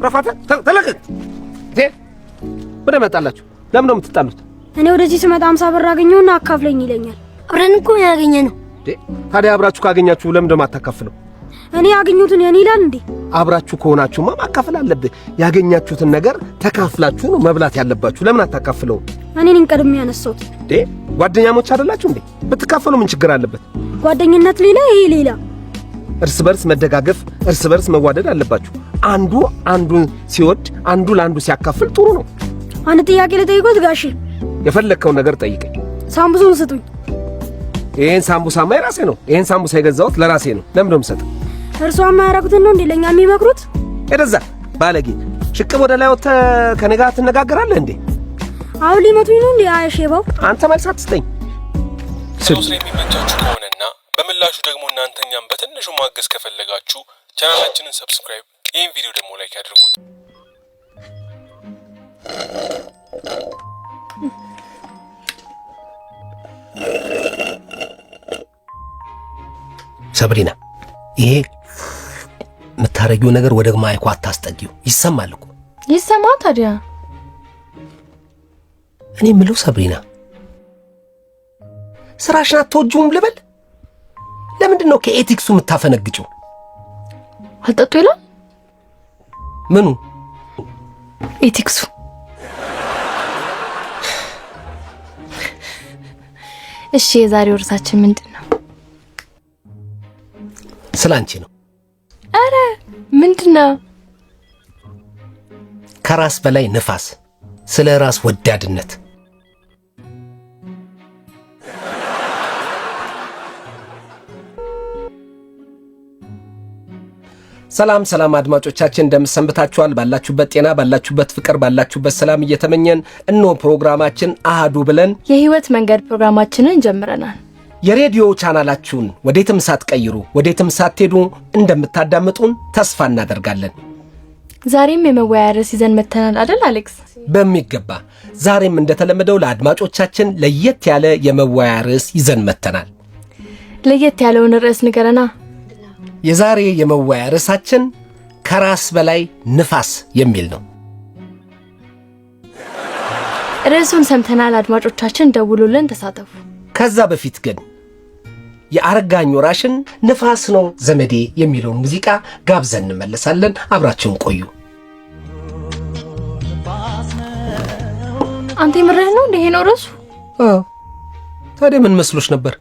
ረፋተ ተለቀቅ ወደ መጣላችሁ ለምን ነው የምትጣሉት? እኔ ወደዚህ ስመጣ 50 ብር አገኘውና አካፍለኝ ይለኛል። አብረን እኮ ያገኘነው። ታዲያ አብራችሁ ካገኛችሁ ለምን ደም አታካፍለው? እኔ ያገኙትን የኔ ይላል እንዴ? አብራችሁ ከሆናችሁማ ማካፈል አለብህ። ያገኛችሁትን ነገር ተካፍላችሁ ነው መብላት ያለባችሁ። ለምን አታካፍለው? እኔ ነኝ ቀድሜ ያነሳሁት። ጓደኛሞች አይደላችሁ እንዴ? ብትካፈሉ ምን ችግር አለበት? ጓደኝነት ሌላ፣ ይሄ ሌላ። እርስ በርስ መደጋገፍ፣ እርስ በርስ መዋደድ አለባችሁ። አንዱ አንዱን ሲወድ አንዱ ለአንዱ ሲያካፍል ጥሩ ነው። አንድ ጥያቄ ልጠይቆት ጋሼ? የፈለግከውን ነገር ጠይቀኝ። ሳምቡሳውን ስጡኝ። ይሄን ሳምቡሳማ የራሴ ነው። ይሄን ሳምቡሳ የገዛሁት ለራሴ ነው። ለምን ነው የምሰጠው? እርሷ የማያረጉትን ነው እንዴ ለኛ የሚመክሩት? እደዛ ባለጌ ሽቅብ ወደ ላይ ወጥተህ ከኔ ጋር ትነጋገራለህ እንዴ? አሁን ሊመቱኝ ነው እንዴ? አያሼባው አንተ መልስ አትስጠኝ። ስለ የሚመቻችሁ ከሆነና በምላሹ ደግሞ እናንተኛም በትንሹ ማገዝ ከፈለጋችሁ ቻናላችንን ሰብስክራይብ፣ ይህን ቪዲዮ ደግሞ ላይክ ያድርጉት። ሰብሪና ይሄ የምታረጊው ነገር ወደ ማይኩ አታስጠጊው። ይሰማል እኮ። ይሰማ ታዲያ። እኔ የምለው ሰብሪና ስራሽን አትወጂውም ልበል? ለምንድን ነው ከኤቲክሱ የምታፈነግጪው? አልጠጡ ይላል። ምኑ ኤቲክሱ? እሺ የዛሬው ርዕሳችን ምንድን ነው? ስላንቺ ነው። አረ ምንድነው? ከራስ በላይ ንፋስ፣ ስለ ራስ ወዳድነት። ሰላም ሰላም አድማጮቻችን እንደምሰንብታችኋል? ባላችሁበት ጤና፣ ባላችሁበት ፍቅር፣ ባላችሁበት ሰላም እየተመኘን እነሆ ፕሮግራማችን አሃዱ ብለን የህይወት መንገድ ፕሮግራማችንን ጀምረናል። የሬዲዮ ቻናላችሁን ወዴትም ሳትቀይሩ ወዴትም ሳትሄዱ እንደምታዳምጡን ተስፋ እናደርጋለን። ዛሬም የመወያያ ርዕስ ይዘን መተናል አይደል አሌክስ? በሚገባ ዛሬም እንደተለመደው ለአድማጮቻችን ለየት ያለ የመወያያ ርዕስ ይዘን መተናል። ለየት ያለውን ርዕስ ንገረና። የዛሬ የመወያያ ርዕሳችን ከራስ በላይ ንፋስ የሚል ነው። ርዕሱን ሰምተናል። አድማጮቻችን ደውሉልን፣ ተሳተፉ። ከዛ በፊት ግን የአረጋኝ ወራሽን ንፋስ ነው ዘመዴ የሚለውን ሙዚቃ ጋብዘን እንመለሳለን። አብራችሁን ቆዩ። አንተ የምርህ ነው እንዴ ነው ርዕሱ? ታዲያ ምን መስሎሽ ነበር?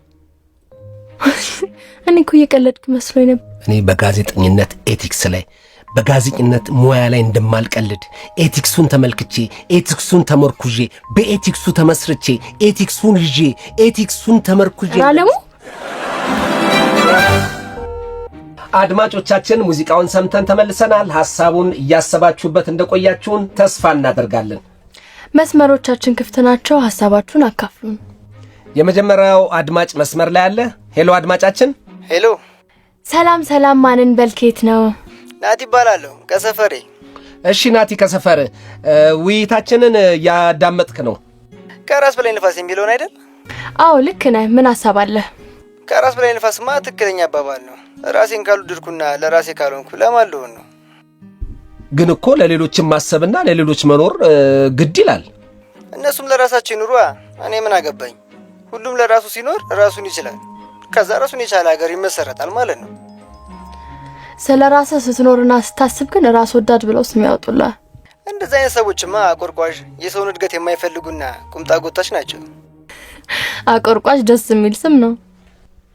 እኔ እኮ እየቀለድክ መስሎኝ ነበር። እኔ በጋዜጠኝነት ኤቲክስ ላይ በጋዜጠኝነት ሙያ ላይ እንደማልቀልድ ኤቲክሱን ተመልክቼ ኤቲክሱን ተመርኩዤ በኤቲክሱ ተመስርቼ ኤቲክሱን ይዤ ኤቲክሱን ተመርኩዤ አለሙ። አድማጮቻችን ሙዚቃውን ሰምተን ተመልሰናል። ሐሳቡን እያሰባችሁበት እንደቆያችሁን ተስፋ እናደርጋለን። መስመሮቻችን ክፍት ናቸው። ሐሳባችሁን አካፍሉን። የመጀመሪያው አድማጭ መስመር ላይ አለ። ሄሎ አድማጫችን። ሄሎ። ሰላም ሰላም። ማንን በልኬት ነው? ናቲ ይባላለሁ ከሰፈሬ። እሺ ናቲ ከሰፈር ውይይታችንን ያዳመጥክ ነው? ከራስ በላይ ንፋስ የሚለውን አይደል? አዎ ልክ ነህ። ምን ሐሳብ አለ? ከራስ በላይ ንፋስማ ትክክለኛ አባባል ነው። ራሴን ካልወደድኩና ለራሴ ካልሆንኩ ለማን ልሆን ነው? ግን እኮ ለሌሎችም ማሰብና ለሌሎች መኖር ግድ ይላል። እነሱም ለራሳቸው ይኑሩ። እኔ ምን አገባኝ? ሁሉም ለራሱ ሲኖር ራሱን ይችላል። ከዛ ራሱን የቻለ ሀገር ይመሰረታል ማለት ነው። ስለ ራስህ ስትኖርና ስታስብ ግን ራስ ወዳድ ብለው ስም ያወጡልሃል። እንደዚህ አይነት ሰዎችማ አቆርቋዥ፣ የሰውን እድገት የማይፈልጉና ቁምጣ ጎታች ናቸው። አቆርቋዥ ደስ የሚል ስም ነው።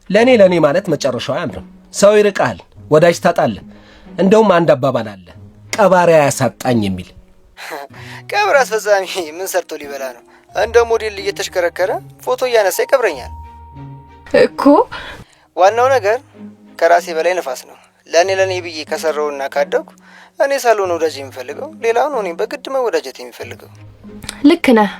ለኔ ማለት መጨረሻው አያምርም። ሰው ይርቃል፣ ወዳጅ ታጣለህ። እንደውም አንድ አባባል አለ፣ ቀባሪያ ያሳጣኝ የሚል። ቀብር አስፈጻሚ ምን ሰርቶ ሊበላ ነው? እንደ ሞዴል እየተሽከረከረ ፎቶ እያነሳ ይቀብረኛል እኮ። ዋናው ነገር ከራሴ በላይ ንፋስ ነው። ለኔ ብዬ ከሰራውና ካደኩ እኔ ሳልሆን ወዳጅ የሚፈልገው ሌላው ነው። እኔ በግድ መወዳጀት የሚፈልገው። ልክ ነህ።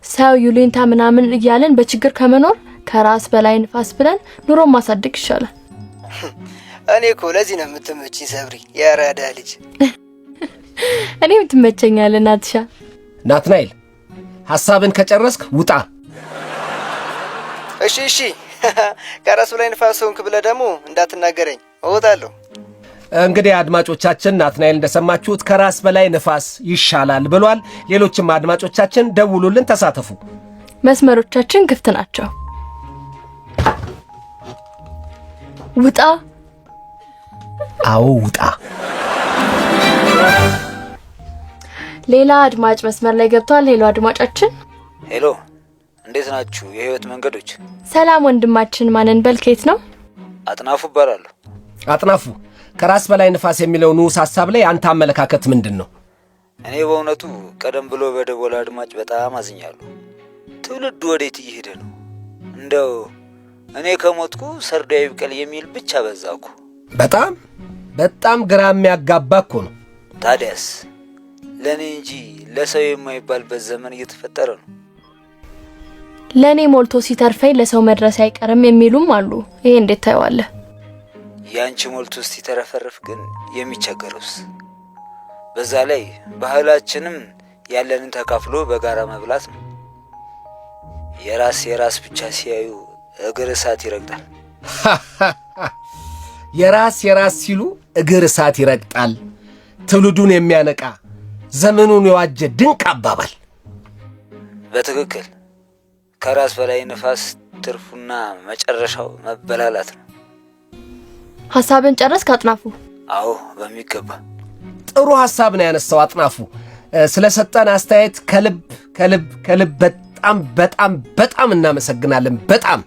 ሰው ዩሊንታ ምናምን እያለን በችግር ከመኖር ከራስ በላይ ንፋስ ብለን ኑሮ ማሳደግ ይሻላል። እኔ እኮ ለዚህ ነው የምትመጪኝ ሰብሪ፣ የአራዳ ልጅ። እኔ የምትመቸኛለህ ናትሻ። ናትናኤል ሐሳብን ከጨረስክ ውጣ። እሺ ከራስ በላይ ንፋስ ሆንክ ብለህ ደግሞ እንዳትናገረኝ እወጣለሁ። እንግዲህ አድማጮቻችን ናትናኤል እንደሰማችሁት ከራስ በላይ ንፋስ ይሻላል ብሏል። ሌሎችም አድማጮቻችን ደውሉልን፣ ተሳተፉ። መስመሮቻችን ክፍት ናቸው። ውጣ። አዎ ውጣ። ሌላ አድማጭ መስመር ላይ ገብቷል። ሄሎ አድማጫችን። ሄሎ፣ እንዴት ናችሁ የህይወት መንገዶች? ሰላም ወንድማችን፣ ማንን በልከት ነው? አጥናፉ እባላለሁ። አጥናፉ፣ ከራስ በላይ ንፋስ የሚለው ንዑስ ሐሳብ ላይ አንተ አመለካከት ምንድነው? እኔ በእውነቱ ቀደም ብሎ በደወለ አድማጭ በጣም አዝኛለሁ። ትውልዱ ወዴት እየሄደ ነው? እንደው እኔ ከሞትኩ ሰርዶ ይብቀል የሚል ብቻ በዛኩ። በጣም ግራ የሚያጋባ እኮ ነው። ታዲያስ ለኔ እንጂ ለሰው የማይባልበት ዘመን እየተፈጠረ ነው። ለኔ ሞልቶ ሲተርፈኝ ለሰው መድረስ አይቀርም የሚሉም አሉ። ይሄ እንዴት ታየዋለህ? ያንቺ ሞልቶ ሲተረፈርፍ ግን የሚቸገረውስ? በዛ ላይ ባህላችንም ያለንን ተካፍሎ በጋራ መብላት ነው። የራስ ብቻ ሲያዩ እግር እሳት ይረግጣል። የራስ ሲሉ እግር እሳት ይረግጣል። ትውልዱን የሚያነቃ ዘመኑን የዋጀ ድንቅ አባባል። በትክክል ከራስ በላይ ንፋስ ትርፉና መጨረሻው መበላላት ነው። ሐሳብን ጨረስክ አጥናፉ? አዎ በሚገባ። ጥሩ ሐሳብ ነው ያነሳው አጥናፉ። ስለሰጠን አስተያየት ከልብ በጣም እናመሰግናለን። በጣም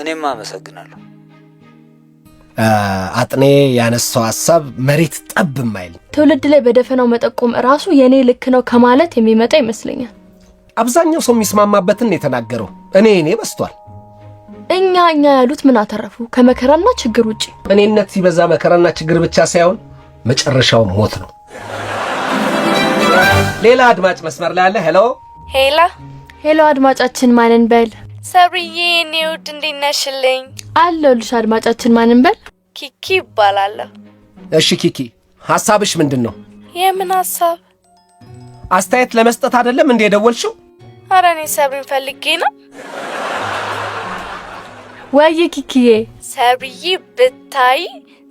እኔም አመሰግናለሁ። አጥኔ ያነሳው ሐሳብ መሬት ጠብ ማይል ትውልድ ላይ በደፈናው መጠቆም ራሱ የኔ ልክ ነው ከማለት የሚመጣ ይመስለኛል። አብዛኛው ሰው የሚስማማበትን የተናገረው እኔ በስቷል። እኛ ያሉት ምን አተረፉ? ከመከራና ችግር ውጪ። እኔነት ሲበዛ መከራና ችግር ብቻ ሳይሆን መጨረሻው ሞት ነው። ሌላ አድማጭ መስመር ላይ አለ። ሄሎ አድማጫችን ማንን በል? ሰብርዬ እኔ ውድ እንዴት ነሽልኝ? አለሁልሽ አድማጫችን ማንን በል? ኪኪ ይባላለሁ። እሺ ኪኪ፣ ሐሳብሽ ምንድነው? የምን ሐሳብ? አስተያየት ለመስጠት አይደለም እንዴ የደወልሽው? ኧረ እኔ ሰብሪን ፈልጌ ነው። ወይ ኪኪዬ፣ ሰብርዬ ብታይ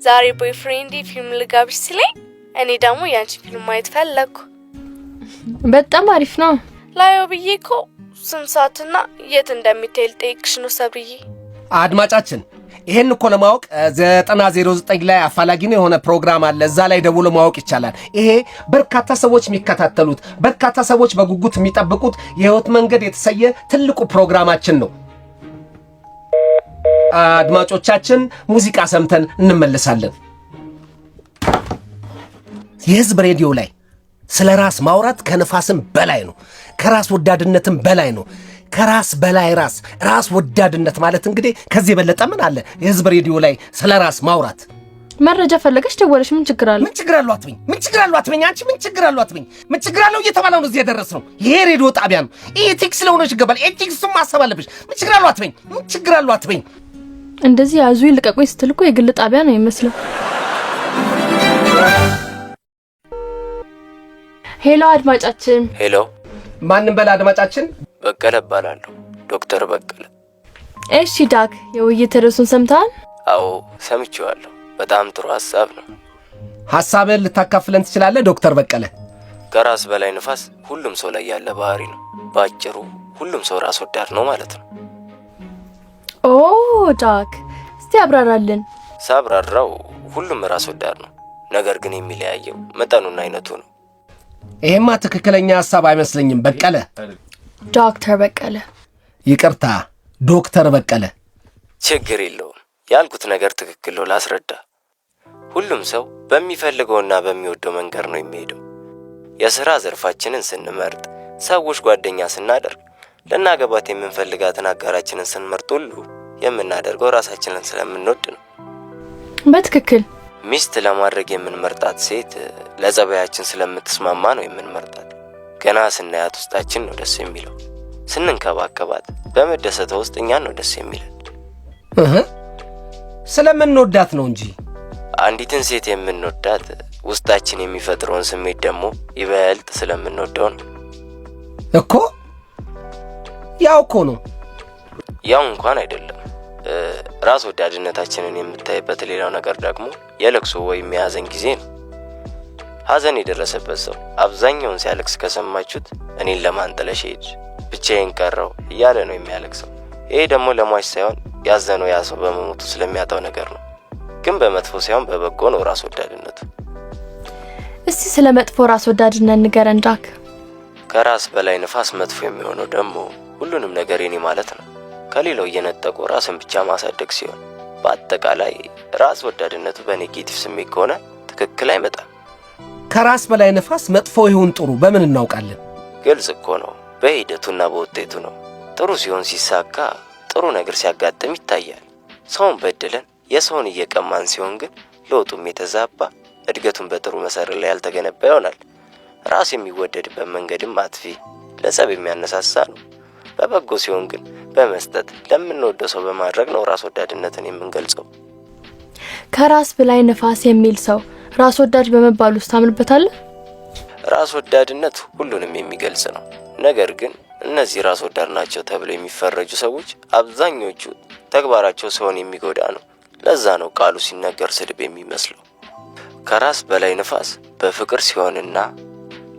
ዛሬ ቦይፍሬንድ ፊልም ልጋብሽ ሲለኝ እኔ ደግሞ ያንቺ ፊልም ማየት ፈለኩ። በጣም አሪፍ ነው። ላየው ብዬ እኮ ስንት ሰዓትና የት እንደሚታይ ልጠይቅሽ ነው ሰብርዬ። አድማጫችን ይሄን እኮ ለማወቅ 909 ላይ አፋላጊ ነው የሆነ ፕሮግራም አለ። እዛ ላይ ደውሎ ማወቅ ይቻላል። ይሄ በርካታ ሰዎች የሚከታተሉት፣ በርካታ ሰዎች በጉጉት የሚጠብቁት የህይወት መንገድ የተሰየ ትልቁ ፕሮግራማችን ነው። አድማጮቻችን ሙዚቃ ሰምተን እንመለሳለን። የህዝብ ሬዲዮ ላይ ስለ ራስ ማውራት ከነፋስም በላይ ነው፣ ከራስ ወዳድነትም በላይ ነው። ከራስ በላይ ራስ ወዳድነት ማለት እንግዲህ ከዚህ የበለጠ ምን አለ? የህዝብ ሬዲዮ ላይ ስለ ራስ ማውራት። መረጃ ፈለገሽ ደወለሽ፣ ምን ችግር አለው? ምን ችግር አለው አትበኝ። ምን ችግር አለው አትበኝ። አንቺ ምን ችግር አለው አትበኝ። ምን ችግር አለው እየተባለ ነው እዚህ የደረስነው። ይሄ ሬዲዮ ጣቢያ ነው። ኤቲክስ ስለሆነሽ ይገባል። ኤቲክስም ማሰብ አለብሽ። ምን ችግር አለው አትበኝ። ምን ችግር አለው አትበኝ። እንደዚህ ያዙ ይልቀቁኝ ስትል እኮ የግል ጣቢያ ነው የሚመስለው። ሄሎ አድማጫችን። ሄሎ ማንን በላ አድማጫችን? በቀለ እባላለሁ። ዶክተር በቀለ። እሺ ዳክ፣ የውይይት ርዕሱን ሰምተሃል? አዎ ሰምቼዋለሁ። በጣም ጥሩ ሐሳብ ነው። ሐሳብህን ልታካፍለን ትችላለህ ዶክተር በቀለ? ከራስ በላይ ንፋስ ሁሉም ሰው ላይ ያለ ባህሪ ነው። ባጭሩ ሁሉም ሰው ራስ ወዳድ ነው ማለት ነው። ኦ ዳክ፣ እስቲ አብራራልን። ሳብራራው ሁሉም ራስ ወዳድ ነው። ነገር ግን የሚለያየው መጠኑና አይነቱ ነው። ይሄማ ትክክለኛ ሐሳብ አይመስለኝም በቀለ። ዶክተር በቀለ። ይቅርታ ዶክተር በቀለ። ችግር የለውም። ያልኩት ነገር ትክክል ነው። ላስረዳ። ሁሉም ሰው በሚፈልገውና በሚወደው መንገድ ነው የሚሄደው። የሥራ ዘርፋችንን ስንመርጥ፣ ሰዎች ጓደኛ ስናደርግ፣ ለናገባት የምንፈልጋትን አጋራችንን ስንመርጥ ሁሉ የምናደርገው ራሳችንን ስለምንወድ ነው። በትክክል። ሚስት ለማድረግ የምንመርጣት ሴት ለጸባያችን ስለምትስማማ ነው የምንመርጣት። ገና ስናያት ውስጣችን ነው ደስ የሚለው። ስንንከባከባት በመደሰቷ ውስጥ እኛን ነው ደስ የሚለን። ስለምንወዳት ነው እንጂ። አንዲትን ሴት የምንወዳት ውስጣችን የሚፈጥረውን ስሜት ደግሞ ይበልጥ ስለምንወደው ነው እኮ። ያው እኮ ነው። ያው እንኳን አይደለም። ራስ ወዳድነታችንን የምታይበት ሌላው ነገር ደግሞ የለቅሶ ወይም የሐዘን ጊዜ ነው። ሐዘን የደረሰበት ሰው አብዛኛውን ሲያለቅስ ከሰማችሁት እኔን ለማን ጥለሽ ሄድሽ፣ ብቻዬን ቀረው እያለ ነው የሚያለቅሰው። ይሄ ደግሞ ለሟች ሳይሆን ያዘነው ያ ሰው በመሞቱ ስለሚያጣው ነገር ነው። ግን በመጥፎ ሳይሆን በበጎ ነው ራስ ወዳድነቱ። እስቲ ስለ መጥፎ ራስ ወዳድነት ንገረን ጃክ። ከራስ በላይ ንፋስ መጥፎ የሚሆነው ደግሞ ሁሉንም ነገር የኔ ማለት ነው ከሌላው እየነጠቁ ራስን ብቻ ማሳደግ ሲሆን፣ በአጠቃላይ ራስ ወዳድነቱ በኔጌቲቭ ስሜት ከሆነ ትክክል አይመጣም። ከራስ በላይ ንፋስ መጥፎ ይሁን ጥሩ በምን እናውቃለን? ግልጽ እኮ ነው፣ በሂደቱና በውጤቱ ነው። ጥሩ ሲሆን ሲሳካ፣ ጥሩ ነገር ሲያጋጥም ይታያል። ሰውን በድለን የሰውን እየቀማን ሲሆን ግን ለውጡም የተዛባ እድገቱን በጥሩ መሰረት ላይ ያልተገነባ ይሆናል። ራስ የሚወደድበት መንገድም አጥፊ፣ ለጸብ የሚያነሳሳ ነው። በበጎ ሲሆን ግን በመስጠት ለምንወደው ሰው በማድረግ ነው ራስ ወዳድነትን የምንገልጸው። ከራስ በላይ ንፋስ የሚል ሰው ራስ ወዳድ በመባል ውስጥ ታምንበታለህ? ራስ ወዳድነት ሁሉንም የሚገልጽ ነው። ነገር ግን እነዚህ ራስ ወዳድ ናቸው ተብለው የሚፈረጁ ሰዎች አብዛኞቹ ተግባራቸው ሰውን የሚጎዳ ነው። ለዛ ነው ቃሉ ሲነገር ስድብ የሚመስለው። ከራስ በላይ ንፋስ በፍቅር ሲሆንና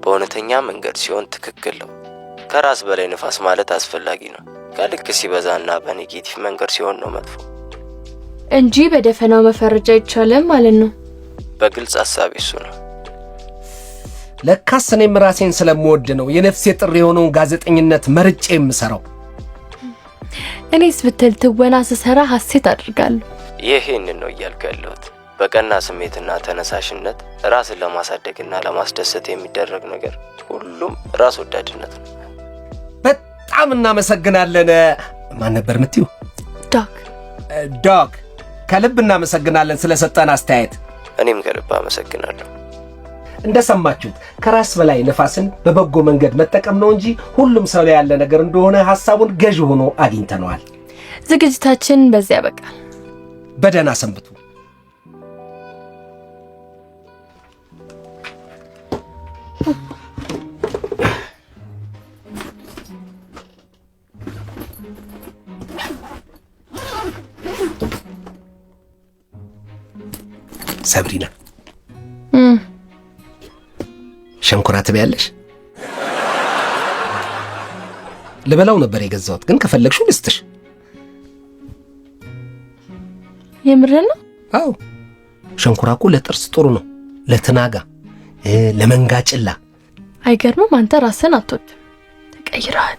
በእውነተኛ መንገድ ሲሆን ትክክል ነው። ከራስ በላይ ንፋስ ማለት አስፈላጊ ነው። ከልክ ሲበዛና በኔጌቲቭ መንገድ ሲሆን ነው መጥፎ እንጂ በደፈናው መፈረጃ አይቻልም ማለት ነው። በግልጽ ሐሳብ እሱ ነው። ለካስ እኔም ራሴን ስለምወድ ነው የነፍሴ ጥሪ የሆነውን ጋዜጠኝነት መርጬ የምሰራው። እኔስ ብትል ትወና ስሰራ ሐሴት አድርጋለሁ። ይሄንን ነው እያልኩ ያለሁት። በቀና ስሜትና ተነሳሽነት ራስን ለማሳደግና ለማስደሰት የሚደረግ ነገር ሁሉም ራስ ወዳድነት ነው። በጣም እናመሰግናለን። ማን ነበር የምትይው? ዶግ። ከልብ እናመሰግናለን ስለሰጠን አስተያየት። እኔም ከልብ አመሰግናለሁ። እንደሰማችሁት ከራስ በላይ ንፋስን በበጎ መንገድ መጠቀም ነው እንጂ ሁሉም ሰው ላይ ያለ ነገር እንደሆነ ሐሳቡን ገዥ ሆኖ አግኝተነዋል። ዝግጅታችን በዚያ ያበቃል። በደህና ሰንብቱ። ሰብሪና ሸንኮራ ትበያለሽ? ልበላው ነበር የገዛሁት፣ ግን ከፈለግሽው ልስጥሽ። የምርህን ነው? አዎ፣ ሸንኮራ እኮ ለጥርስ ጥሩ ነው፣ ለትናጋ፣ ለመንጋጭላ። አይገርምም? አንተ ራስህን አትወድም፣ ተቀይረሃል።